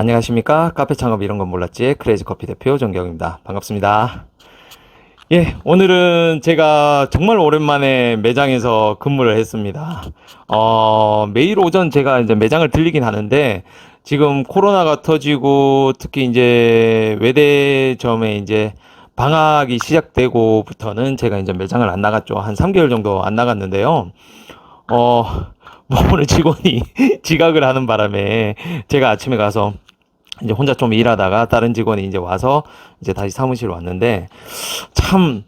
안녕하십니까? 카페 창업 이런 건 몰랐지? 크레이지 커피 대표 정경입니다. 반갑습니다. 예, 오늘은 제가 정말 오랜만에 매장에서 근무를 했습니다. 매일 오전 제가 이제 매장을 들리긴 하는데, 지금 코로나가 터지고, 특히 이제 외대점에 이제 방학이 시작되고부터는 제가 이제 매장을 안 나갔죠. 한 3개월 정도 안 나갔는데요. 어, 뭐 오늘 직원이 지각을 하는 바람에 제가 아침에 가서 이제 혼자 좀 일하다가 다른 직원이 이제 와서 이제 다시 사무실 왔는데 참,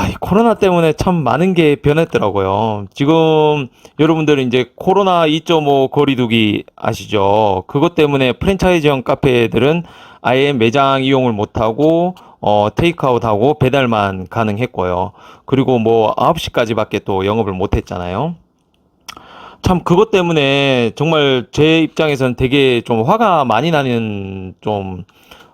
이 코로나 때문에 참 많은 게 변했더라고요. 지금 여러분들은 이제 코로나 2.5 거리두기 아시죠? 그것 때문에 프랜차이즈형 카페들은 아예 매장 이용을 못하고 테이크아웃하고 배달만 가능했고요. 그리고 뭐 9시까지밖에 또 영업을 못했잖아요. 참 그것 때문에 정말 제 입장에서는 되게 좀 화가 많이 나는 좀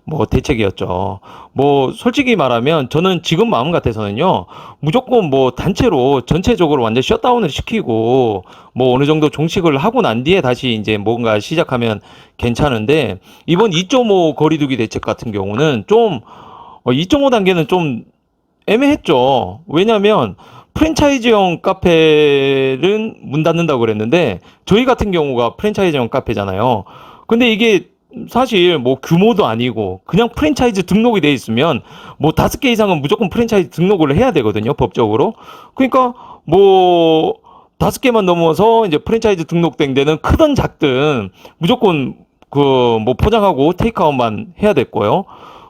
뭐 대책이었죠. 뭐 솔직히 말하면 저는 지금 마음 같아서는요. 무조건 뭐 단체로 전체적으로 완전 셧다운을 시키고 뭐 어느 정도 종식을 하고 난 뒤에 다시 이제 뭔가 시작하면 괜찮은데 이번 2.5 거리두기 대책 같은 경우는 좀 2.5 단계는 좀 애매했죠. 왜냐면 프랜차이즈형 카페는 문 닫는다고 그랬는데 저희 같은 경우가 프랜차이즈형 카페잖아요. 근데 이게 사실 뭐 규모도 아니고 그냥 프랜차이즈 등록이 돼 있으면 뭐 5개 이상은 무조건 프랜차이즈 등록을 해야 되거든요, 법적으로. 그러니까 뭐 5개만 넘어서 이제 프랜차이즈 등록된 데는 크든 작든 무조건 그 뭐 포장하고 테이크아웃만 해야 됐고요.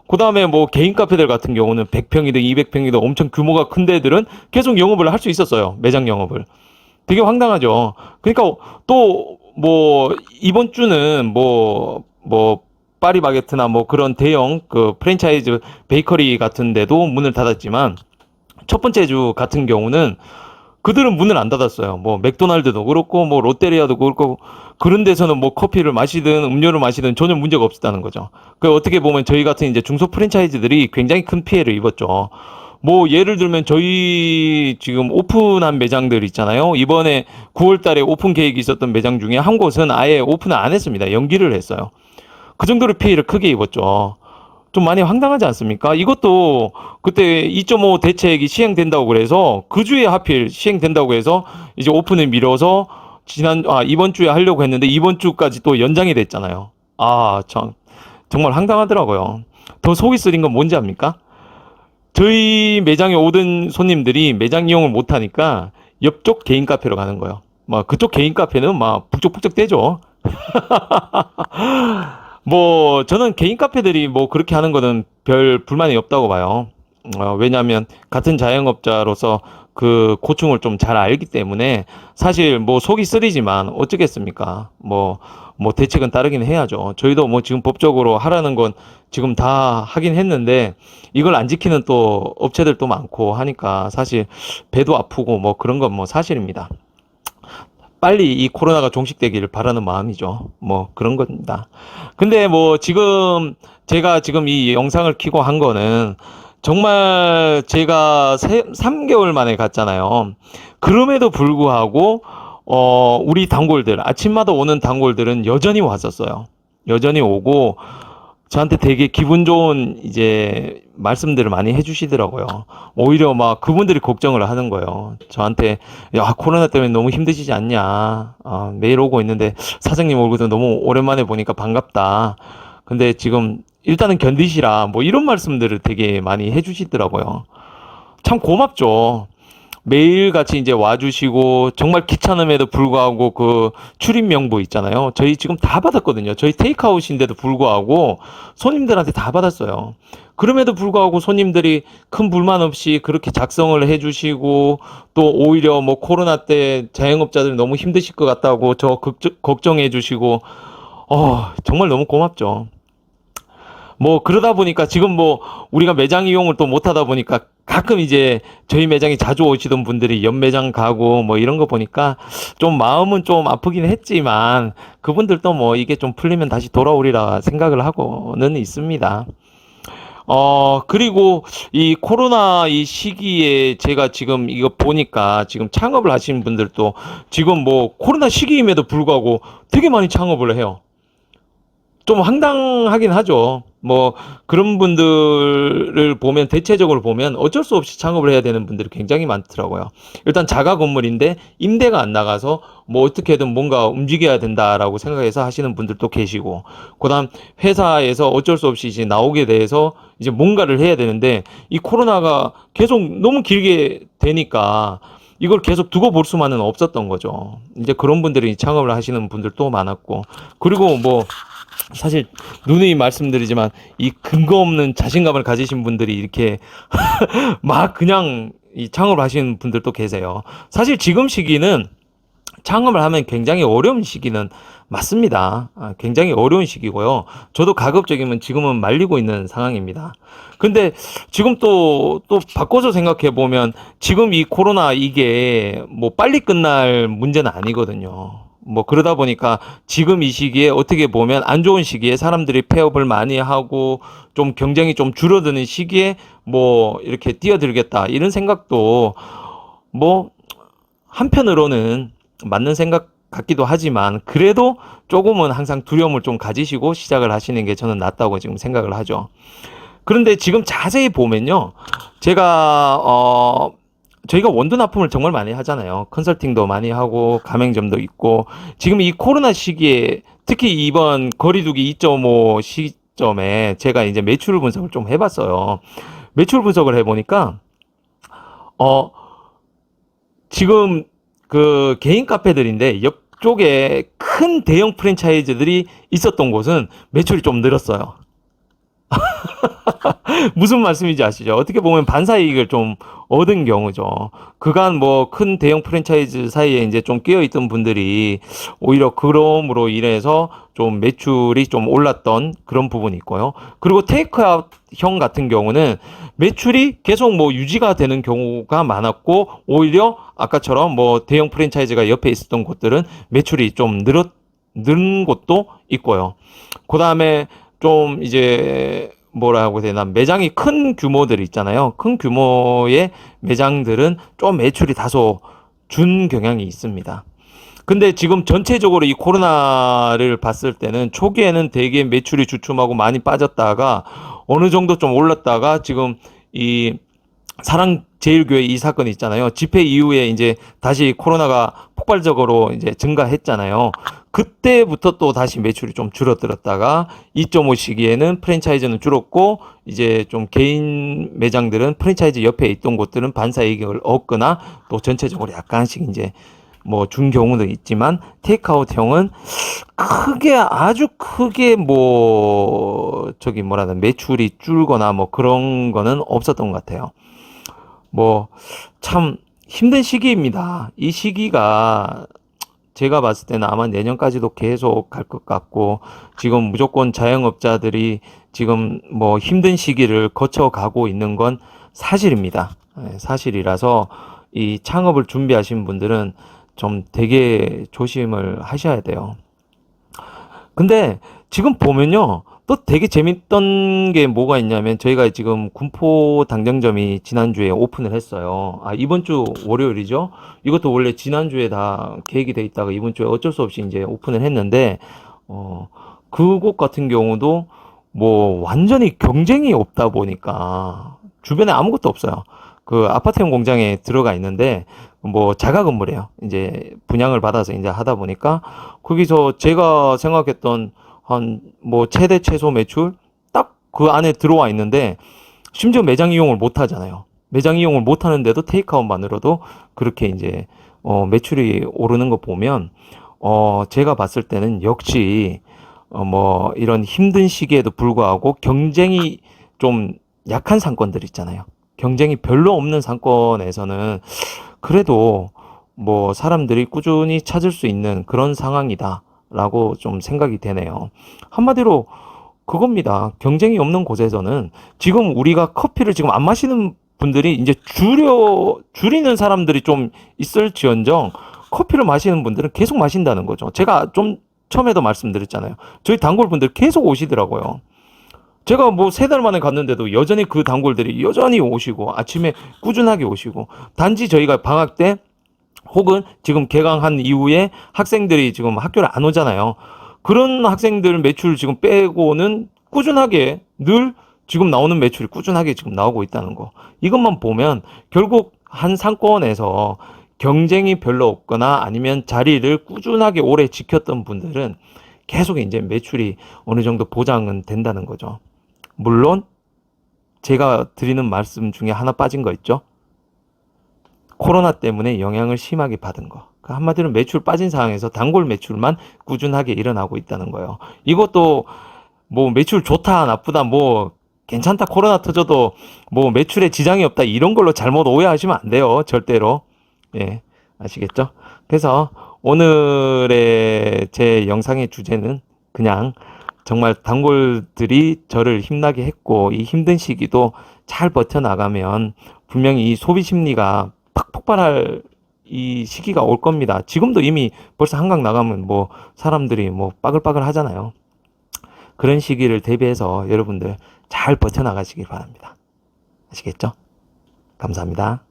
그 다음에 뭐 개인 카페들 같은 경우는 100평이든 200평이든 엄청 규모가 큰 데들은 계속 영업을 할 수 있었어요. 매장 영업을. 되게 황당하죠. 그러니까 또 뭐 이번 주는 뭐 파리바게트나 뭐 그런 대형 그 프랜차이즈 베이커리 같은 데도 문을 닫았지만 첫 번째 주 같은 경우는 그들은 문을 안 닫았어요. 뭐 맥도날드도 그렇고 뭐 롯데리아도 그렇고 그런 데서는 뭐 커피를 마시든 음료를 마시든 전혀 문제가 없었다는 거죠. 그 어떻게 보면 저희 같은 이제 중소 프랜차이즈들이 굉장히 큰 피해를 입었죠. 뭐 예를 들면 저희 지금 오픈한 매장들 있잖아요. 이번에 9월 달에 오픈 계획이 있었던 매장 중에 한 곳은 아예 오픈을 안 했습니다. 연기를 했어요. 그 정도로 피해를 크게 입었죠. 좀 많이 황당하지 않습니까? 이것도 그때 2.5 대책이 시행된다고 그래서 그 주에 하필 시행된다고 해서 이제 오픈을 미뤄서 이번 주에 하려고 했는데 이번 주까지 또 연장이 됐잖아요. 참 정말 황당하더라고요. 더 속이 쓰린 건 뭔지 압니까? 저희 매장에 오던 손님들이 매장 이용을 못 하니까 옆쪽 개인 카페로 가는 거예요. 막 그쪽 개인 카페는 막 북적북적 대죠. 뭐 저는 개인 카페들이 뭐 그렇게 하는 거는 별 불만이 없다고 봐요. 왜냐하면 같은 자영업자로서 그 고충을 좀 잘 알기 때문에 사실 뭐 속이 쓰리지만 어쩌겠습니까? 뭐 대책은 따르긴 해야죠. 저희도 뭐 지금 법적으로 하라는 건 지금 다 하긴 했는데 이걸 안 지키는 또 업체들도 많고 하니까 사실 배도 아프고 뭐 그런 건 뭐 사실입니다. 빨리 이 코로나가 종식되기를 바라는 마음이죠. 뭐 그런 겁니다. 근데 뭐 지금 제가 지금 이 영상을 키고 한 거는 정말 제가 3개월 만에 갔잖아요. 그럼에도 불구하고 우리 단골들 아침마다 오는 단골들은 여전히 왔었어요. 여전히 오고 저한테 되게 기분 좋은 이제 말씀들을 많이 해주시더라고요. 오히려 막 그분들이 걱정을 하는 거예요. 저한테 야 코로나 때문에 너무 힘드시지 않냐. 매일 오고 있는데 사장님 얼굴도 너무 오랜만에 보니까 반갑다. 근데 지금 일단은 견디시라 뭐 이런 말씀들을 되게 많이 해주시더라고요. 참 고맙죠. 매일같이 이제 와주시고 정말 귀찮음에도 불구하고 그 출입 명부 있잖아요. 저희 지금 다 받았거든요. 저희 테이크아웃인데도 불구하고 손님들한테 다 받았어요. 그럼에도 불구하고 손님들이 큰 불만 없이 그렇게 작성을 해주시고 또 오히려 뭐 코로나 때 자영업자들 너무 힘드실 것 같다고 걱정해 주시고 정말 너무 고맙죠. 뭐 그러다 보니까 지금 뭐 우리가 매장 이용을 또 못 하다 보니까 가끔 이제 저희 매장에 자주 오시던 분들이 옆 매장 가고 뭐 이런 거 보니까 좀 마음은 좀 아프긴 했지만 그분들도 뭐 이게 좀 풀리면 다시 돌아오리라 생각을 하고는 있습니다. 그리고 이 코로나 이 시기에 제가 지금 이거 보니까 지금 창업을 하시는 분들도 지금 뭐 코로나 시기임에도 불구하고 되게 많이 창업을 해요. 좀 황당하긴 하죠. 뭐 그런 분들을 보면 대체적으로 보면 어쩔 수 없이 창업을 해야 되는 분들이 굉장히 많더라고요. 일단 자가 건물인데 임대가 안 나가서 뭐 어떻게든 뭔가 움직여야 된다라고 생각해서 하시는 분들도 계시고, 그다음 회사에서 어쩔 수 없이 이제 나오게 돼서 이제 뭔가를 해야 되는데 이 코로나가 계속 너무 길게 되니까 이걸 계속 두고 볼 수만은 없었던 거죠. 이제 그런 분들이 창업을 하시는 분들도 많았고, 그리고 뭐 사실 누누이 말씀드리지만 이 근거 없는 자신감을 가지신 분들이 이렇게 막 그냥 이 창업을 하시는 분들도 계세요. 사실 지금 시기는 창업을 하면 굉장히 어려운 시기는 맞습니다. 굉장히 어려운 시기고요. 저도 가급적이면 지금은 말리고 있는 상황입니다. 근데 지금 또 바꿔서 생각해 보면 지금 이 코로나 이게 뭐 빨리 끝날 문제는 아니거든요. 뭐 그러다 보니까 지금 이 시기에 어떻게 보면 안 좋은 시기에 사람들이 폐업을 많이 하고 좀 경쟁이 좀 줄어드는 시기에 뭐 이렇게 뛰어들겠다 이런 생각도 뭐 한편으로는 맞는 생각 같기도 하지만, 그래도 조금은 항상 두려움을 좀 가지시고 시작을 하시는 게 저는 낫다고 지금 생각을 하죠. 그런데 지금 자세히 보면요. 제가 저희가 원두 납품을 정말 많이 하잖아요. 컨설팅도 많이 하고 가맹점도 있고, 지금 이 코로나 시기에 특히 이번 거리두기 2.5 시점에 제가 이제 매출 분석을 좀 해봤어요. 매출 분석을 해보니까 어 지금 그 개인 카페들인데 옆쪽에 큰 대형 프랜차이즈들이 있었던 곳은 매출이 좀 늘었어요. 무슨 말씀인지 아시죠? 어떻게 보면 반사이익을 좀 얻은 경우죠. 그간 뭐 큰 대형 프랜차이즈 사이에 이제 좀 끼어 있던 분들이 오히려 그럼으로 인해서 좀 매출이 좀 올랐던 그런 부분이 있고요. 그리고 테이크아웃형 같은 경우는 매출이 계속 뭐 유지가 되는 경우가 많았고, 오히려 아까처럼 뭐 대형 프랜차이즈가 옆에 있었던 곳들은 매출이 좀 는 곳도 있고요. 그 다음에 좀 이제 뭐라고 해야 되나, 매장이 큰 규모들 있잖아요. 큰 규모의 매장들은 좀 매출이 다소 준 경향이 있습니다. 근데 지금 전체적으로 이 코로나를 봤을 때는 초기에는 되게 매출이 주춤하고 많이 빠졌다가 어느 정도 좀 올랐다가 지금 이 사랑제일교회 이 사건이 있잖아요. 집회 이후에 이제 다시 코로나가 폭발적으로 이제 증가했잖아요. 그때부터 또 다시 매출이 좀 줄어들었다가 2.5 시기에는 프랜차이즈는 줄었고, 이제 좀 개인 매장들은 프랜차이즈 옆에 있던 곳들은 반사이익을 얻거나 또 전체적으로 약간씩 이제 뭐 준 경우도 있지만, 테이크아웃형은 크게 아주 크게 뭐 저기 뭐라 나 매출이 줄거나 뭐 그런 거는 없었던 것 같아요. 뭐 참 힘든 시기입니다. 이 시기가 제가 봤을 때는 아마 내년까지도 계속 갈 것 같고, 지금 무조건 자영업자들이 지금 뭐 힘든 시기를 거쳐가고 있는 건 사실입니다. 사실이라서 이 창업을 준비하신 분들은 좀 되게 조심을 하셔야 돼요. 근데 지금 보면요. 또 되게 재밌던 게 뭐가 있냐면, 저희가 지금 군포 당정점이 지난주에 오픈을 했어요. 이번 주 월요일이죠. 이것도 원래 지난주에 다 계획이 돼 있다가 이번 주에 어쩔 수 없이 이제 오픈을 했는데, 그곳 같은 경우도 뭐 완전히 경쟁이 없다 보니까 주변에 아무것도 없어요. 그 아파트형 공장에 들어가 있는데 뭐 자가 건물이에요. 이제 분양을 받아서 이제 하다 보니까 거기서 제가 생각했던 한 뭐 최대 최소 매출 딱 그 안에 들어와 있는데, 심지어 매장 이용을 못 하잖아요. 매장 이용을 못 하는데도 테이크아웃만으로도 그렇게 이제 매출이 오르는 거 보면 제가 봤을 때는 역시 뭐 이런 힘든 시기에도 불구하고 경쟁이 좀 약한 상권들 있잖아요. 경쟁이 별로 없는 상권에서는 그래도 뭐 사람들이 꾸준히 찾을 수 있는 그런 상황이다라고 좀 생각이 되네요. 한마디로 그겁니다. 경쟁이 없는 곳에서는 지금 우리가 커피를 지금 안 마시는 분들이 이제 줄이는 사람들이 좀 있을지언정 커피를 마시는 분들은 계속 마신다는 거죠. 제가 좀 처음에도 말씀드렸잖아요. 저희 단골 분들 계속 오시더라고요. 제가 뭐 세 달 만에 갔는데도 여전히 그 단골들이 여전히 오시고 아침에 꾸준하게 오시고, 단지 저희가 방학 때 혹은 지금 개강한 이후에 학생들이 지금 학교를 안 오잖아요. 그런 학생들 매출 지금 빼고는 꾸준하게 늘 지금 나오는 매출이 꾸준하게 지금 나오고 있다는 거. 이것만 보면 결국 한 상권에서 경쟁이 별로 없거나 아니면 자리를 꾸준하게 오래 지켰던 분들은 계속 이제 매출이 어느 정도 보장은 된다는 거죠. 물론 제가 드리는 말씀 중에 하나 빠진 거 있죠. 코로나 때문에 영향을 심하게 받은 거. 한마디로 매출 빠진 상황에서 단골 매출만 꾸준하게 일어나고 있다는 거예요. 이것도 뭐 매출 좋다, 나쁘다, 뭐 괜찮다, 코로나 터져도 뭐 매출에 지장이 없다, 이런 걸로 잘못 오해하시면 안 돼요. 절대로. 예, 아시겠죠? 그래서 오늘의 제 영상의 주제는 그냥 정말 단골들이 저를 힘나게 했고, 이 힘든 시기도 잘 버텨나가면 분명히 이 소비 심리가 팍 폭발할 이 시기가 올 겁니다. 지금도 이미 벌써 한강 나가면 뭐 사람들이 뭐 빠글빠글 하잖아요. 그런 시기를 대비해서 여러분들 잘 버텨나가시길 바랍니다. 아시겠죠? 감사합니다.